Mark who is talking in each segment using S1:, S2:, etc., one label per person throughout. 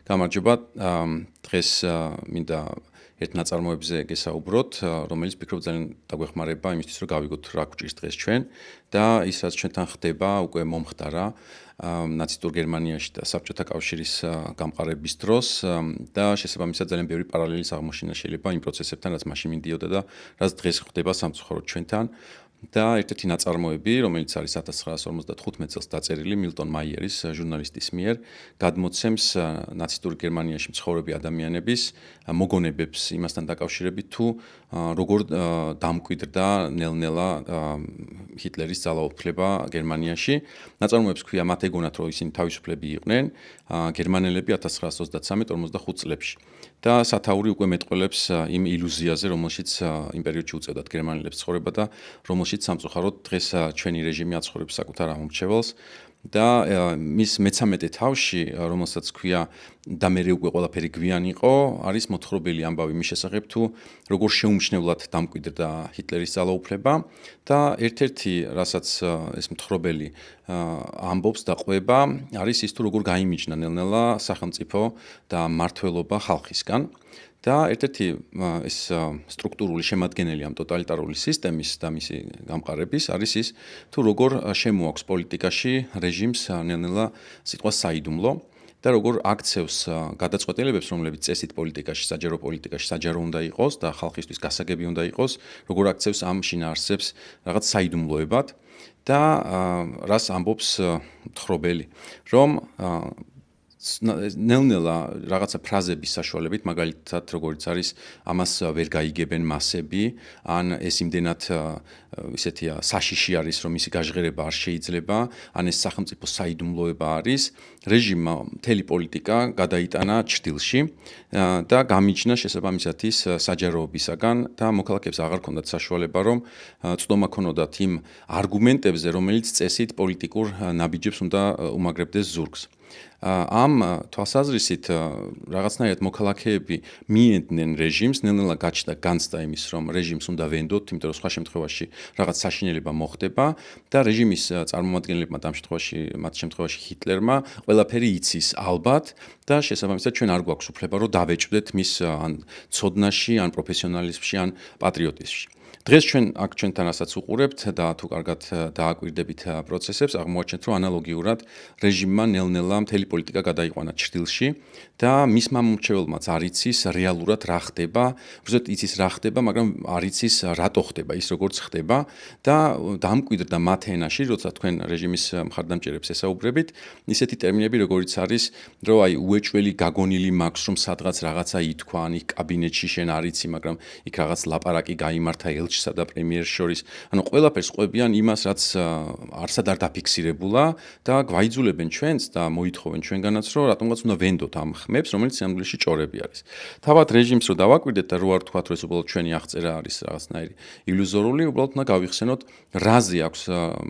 S1: გამარჯობა. დღეს მინდა ერთ ნაწარმოებზე გესაუბროთ, რომელიც ფიქრობ ძალიან დაგვეხმარება იმისთვის, რომ გავიგოთ რა გვჭირს დღეს ჩვენ და ის რაც ჩვენთან ხდება, უკვე მომხდარა ნაცისტურ გერმანიაში და საბჭოთა კავშირის გამყარების დროს და შესაბამისად ძალიან ბევრი პარალელის აღმოჩენა შეიძლება იმ პროცესებთან, რაც მაშინ მინდიოდა და რაც დღეს ხდება სამწუხაროდ ჩვენთან. და ერთ-ერთი ნაწარმოები, რომელიც არის 1955 წელს დაწერილი მილტონ მაიერის ჟურნალისტის მიერ, გადმოცემს ნაცისტურ გერმანიაში მცხოვრები ადამიანების მოგონებებს იმასთან დაკავშირებით, თუ როგორ დამკვიდრდა ნელ-ნელა ჰიტლერის ძალაუფლება გერმანიაში. ნაწარმოებს ქვია მათ ეგონათ, რომ ისინი თავისუფლები იყვნენ, გერმანელები 1933-45 წლებში. და სათაური უკვე მეტყველებს იმ ილუზიაზე, რომელშიც იმ პერიოდში უწევდათ გერმანელებს ცხოვრება და რომელშიც სამწუხაროდ დღეს ჩვენი რეჟიმი აცხოვრებს საკუთარ ამომრჩეველს და მის მე-13 თავში, რომელსაც ქვია და მე უკვე ყველაფერი გვიან იყო, არის მოთხრობელი ამბავი მის შესახებ, თუ როგორ შეუმჩნევლად დამკვიდრდა ჰიტლერის ძალაუფლება და ერთ-ერთი, რასაც ეს მოთხრობელი ამბობს და ყვება, არის ის, თუ როგორ გაიმიჯნა ნელ-ნელა სახელმწიფო და მმართველობა ხალხისგან. და ერთ-ერთი ეს სტრუქტურული შემადგენელი ამ ტოტალიტარული სისტემის და მისი გამყარების არის ის, თუ როგორ შემოაქვს პოლიტიკაში რეჟიმს ნელ-ნელა სიტყვა საიდუმლო და როგორ აქცევს გადაწყვეტილებებს, რომლებიც წესით პოლიტიკაში, საჯარო პოლიტიკაში საჯარო უნდა იყოს და ხალხისთვის გასაგები უნდა იყოს, როგორ აქცევს ამ შინაარსებს რაღაც საიდუმლოებად და რას ამბობს მთხრობელი, რომ ნელ-ნელა რაღაცა ფრაზების საშუალებით, მაგალითად, როგორც არის, ამას ვერ გაიგებენ მასები, ან ეს იმდენად ისეთია საშიში არის, რომ მისი გაჟღერება არ შეიძლება, ან ეს სახელმწიფო საიდუმლოება არის, რეჟიმმა მთელი პოლიტიკა გადაიტანა ჩრდილში და გამიჯნა შესაბამისად ის საჯაროობისაგან და მოქალაქეებს აღარ ჰქონდათ საშუალება, რომ წვდომა ქონოდათ იმ არგუმენტებზე, რომელიც წესით პოლიტიკურ ნაბიჯებს უნდა უმაგრებდეს ზურგს. ამ თვალსაზრისით რაღაცნაირად მოქალაქეები მიენდნენ რეჟიმს, ნელ-ნელა განცდა იმის, რომ რეჟიმს უნდა ვენდოთ, იმიტომ რომ სხვა შემთხვევაში რაღაც საშინელება მოხდება და რეჟიმის წარმომადგენლებმა და მათ შემთხვევაში ჰიტლერმა ყველაფერი იცის ალბათ და შესაბამისად ჩვენ არ გვაქვს უფლება, რომ დავეჭვდეთ მის ან ცოდნაში, ან პროფესიონალიზმში, ან პატრიოტიზმში. დღეს ჩვენ აქ ჩვენთან რასაც უყურებთ და თუ კარგად დააკვირდებით პროცესებს, აღმოაჩენთ, რომ ანალოგიურად რეჟიმმა ნელ-ნელა მთელი პოლიტიკა გადაიყვანა ჩრდილში და მისმა მომრჩეველმაც არ იცის რეალურად რა ხდება, უბრალოდ იცის რა ხდება, მაგრამ არ იცის რატო ხდება ის როგორც ხდება და დამკვიდრდა მათ ენაში, როცა თქვენ რეჟიმის მხარდამჭერებს ესაუბრებით, ისეთი ტერმინები როგორიც არის, რომ აი უეჭველი გაგონილი მაქვს, რომ სადღაც რაღაცა ითქვა, ან იქ კაბინეტში შენ არ იცი, მაგრამ იქ რაღაც ლაპარაკი გაიმართა ელჩსა და პრემიერს შორის, ანუ ყველაფერს ყვებიან იმას, რაც არსად არ დაფიქსირებულა და გვაიძულებენ ჩვენს და მოითხოვენ ჩვენგანაც, რომ რატომღაც უნდა ვენდოთ ამ ხმებს, რომელიც სინამდვილეში ჭორები არის. თავად რეჟიმს რო დავაკვირდეთ და რო არ თქვათ, რომ ეს უბრალოდ ჩვენი აღწერა არის რაღაცნაირი ილუზორული, უბრალოდ უნდა გავიხსენოთ, რაზე აქვს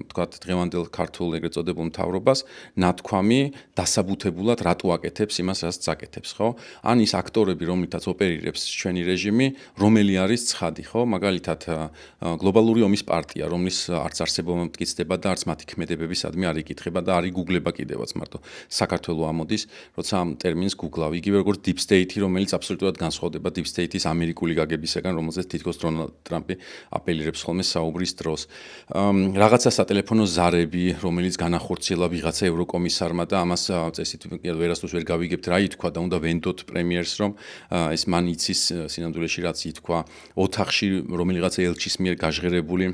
S1: თქვათ დღევანდელ ქართულ ეგრეთ წოდებულ მთავრობას ნათქვამი დასაბუთებულად რატო აკეთებს იმას, რაც აკეთებს, ხო? ან ის აქტორები, რომლითაც ოპერირებს ჩვენი რეჟიმი, რომელი არის ცხადი, ხო? მაგალითად გლობალური ომის პარტია, რომლის არც არსებობა მტკიცდება და არც მათი ქმედებებისადმი არ იკითხება და არ იგუგლება კიდევაც მარტო საქართველოს ამოდის, როცა ამ ტერმინს გუგლავ. იგივე როგორც deep state-ი, რომელიც აბსოლუტურად განსხვავდება deep state-ის ამერიკული გაგებისაგან, რომელზეც თითქოს დონალდ ტრამპი აპელირებს ხოლმე საუბრის დროს. რაღაცა სატელეფონო ზარები, რომელიც განახორციელა ვიღაცა ევროკომისარმა და ამას წესით ვერასდროს ვერ გავიგებთ რა ითქვა და უნდა ვენდოთ პრემიერს, რომ ეს მან იცის სინამდვილეში რაც ითქვა ოთახში რომელიღაც ელჩის მიერ გაჟღერებული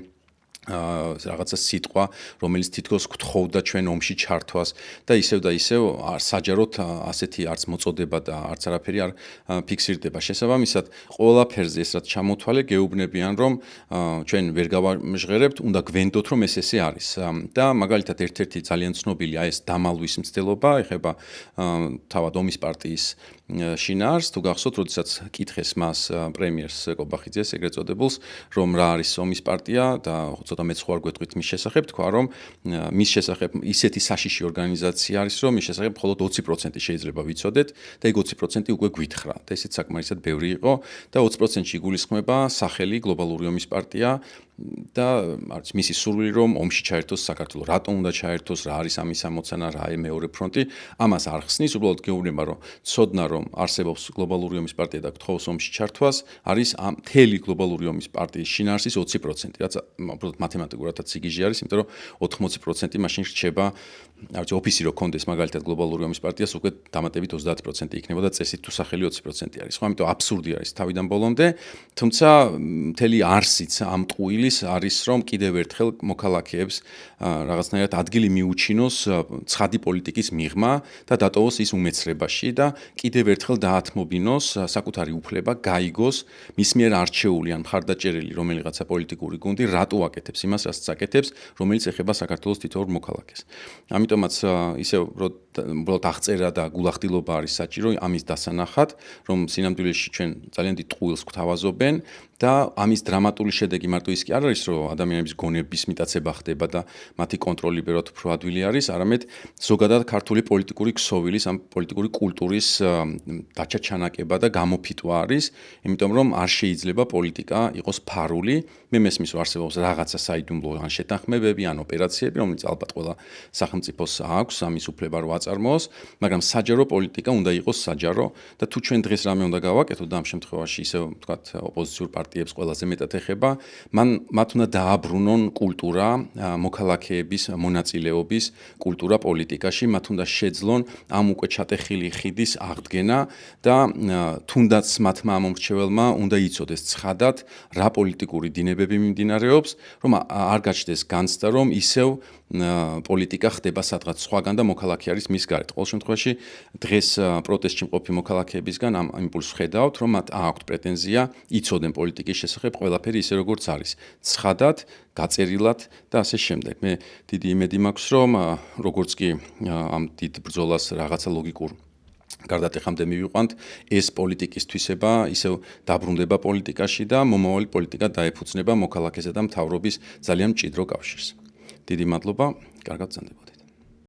S1: რაღაცა სიტყვა, რომელიც თითქოს გთხოვდა ჩვენ ომში ჩართვას და ისევ საჯაროდ ასეთი არც მოწოდება და არც არაფერი არ ფიქსირდება. შესაბამისად, ყველაფერზე ეს რაც ჩამოთვალე გეუბნებიან, რომ ჩვენ ვერ გავამჟღერებთ, უნდა გვენდოთ, რომ ეს ესე არის. და მაგალითად ერთ-ერთი ძალიან ცნობილი ეს დამალვის მცდელობა ეხება თავად ომის პარტიის შინაარს, თუ გახსოვთ, როდესაც კითხეს მას პრემიერს კობახიძეს ეგრეთ წოდებულს, რომ რა არის ომის პარტია და ცოტა მეც ხო არ გვეტყვით მის შესახებ, თქვა რომ მის შესახებ ისეთი საშიში ორგანიზაცია არის, რომ მის შესახებ მხოლოდ 20% შეიძლება ვიცოდეთ და ეგ 20% უკვე გვითხრა. და ესეც საკმარისად ბევრი იყო და 20%-ში იგულისხმება სახელი გლობალური ომის პარტია და არც მისი სურვილი რომ ომში ჩაერთოს საქართველო. რატომ უნდა ჩაერთოს, რა არის ამის ამოცანა, რა მეორე ფრონტი, ამას არ ხსნის, უბრალოდ გეუბნება რომ ცოდნა რომ არსებობს გლობალური ომის პარტია და გთხოვს ომში ჩართვას, არის ამ მთელი გლობალური ომის პარტიის შინაარსის 20%, რაც უბრალოდ მათემატიკურადაც სიგიჟე არის, იმიტომ რომ 80% მაშინ რჩება, არც ოფისი რო კონდეს მაგალითად გლობალური ომის პარტიას უკვე დამატებით 30% იქნებოდა წესით თუ სახელი 20% არის. ხო, ამიტომ აბსურდი არის თავიდან ბოლომდე, თუმცა მთელი არსიც ამ ტყუილის არის რომ კიდევ ერთხელ მოქალაქეებს რაღაცნაირად ადგილი მიუჩინოს ცხადი პოლიტიკის მიღმა და დატოვოს ის უმეცრებაში და კიდევ ერთხელ დაათმობინოს საკუთარი უფლება, გაიგოს მის მიერ არჩეული ან მხარდაჭერილი რომელიღაცა პოლიტიკური გუნდი რატო აკეთებს იმას, რასაც აკეთებს, რომელიც ეხება საქართველოს თითოეულ მოქალაქეს. ამიტომაც ისევ უბრალოდ აღწერა და გულახდილობა არის საჭირო ამის დასანახად, რომ სინამდვილეში ჩვენ ძალიან დიდ ტყუილს გვთავაზობენ და ამის დრამატული შედეგი მარტო ის კი არ არის, რომ ადამიანების გონების მიტაცება ხდება და მათი კონტროლი ბევრად უფრო ადვილი არის, არამედ ზოგადად ქართული პოლიტიკური ქსოვილის, ამ პოლიტიკური კულტურის დაჩაჩანაკება და გამოფიტვა არის, იმიტომ რომ არ შეიძლება პოლიტიკა იყოს ფარული. მე მესმის რომ არსებობს რაღაცა საიდუმლო ან შეთანხმებები, ან ოპერაციები, რომელიც ალბათ ყველა სახელმწიფოს აქვს ამის უფლება რო აწარმოოს, მაგრამ საჯარო პოლიტიკა უნდა იყოს საჯარო და თუ ჩვენ დღეს რამე უნდა გავაკეთოთ და ამ შემთხვევაში ისე ვთქვათ ოპოზიციურ პარტიებს ყველაზე მეტად ეხება, მათ უნდა დააბრუნონ კულტურა, მოქალაქეების მონაწილეობის კულტურა პოლიტიკაში, მათ უნდა შეძლონ ამ უკვე ჩატეხილი ხიდის აღდგენა და თუნდაც მათმა ამომრჩეველმა უნდა იცოდეს ცხადად რა პოლიტიკური დინებები მიმდინარეობს, რომ არ გაჩნდეს განცდა, რომ ისევ პოლიტიკა ხდება სადღაც სხვაგან და მოქალაქე არის მის გარეთ. ყოველ შემთხვევაში დღეს პროტესტში მყოფი მოქალაქეებისგან ამ იმპულსს ხედავთ, რომ მათ აქვთ პრეტენზია იცოდნენ პოლიტიკის შესახებ ყველაფერი ისე როგორც არის. ცხადად, გაწერილად და ასე შემდეგ. მე დიდი იმედი მაქვს, რომ როგორც კი ამ დიდ ბრძოლას რაღაცა ლოგიკურ გარდატეხამდე მივიყვანთ, ეს პოლიტიკის თვისება ისევ დაბრუნდება პოლიტიკაში და მომავალი პოლიტიკა დაეფუძნება მოქალაქესა და მთავრობის ძალიან მჭიდრო კავშირს. დიდი მადლობა, კარგად გრძანდებოდეთ.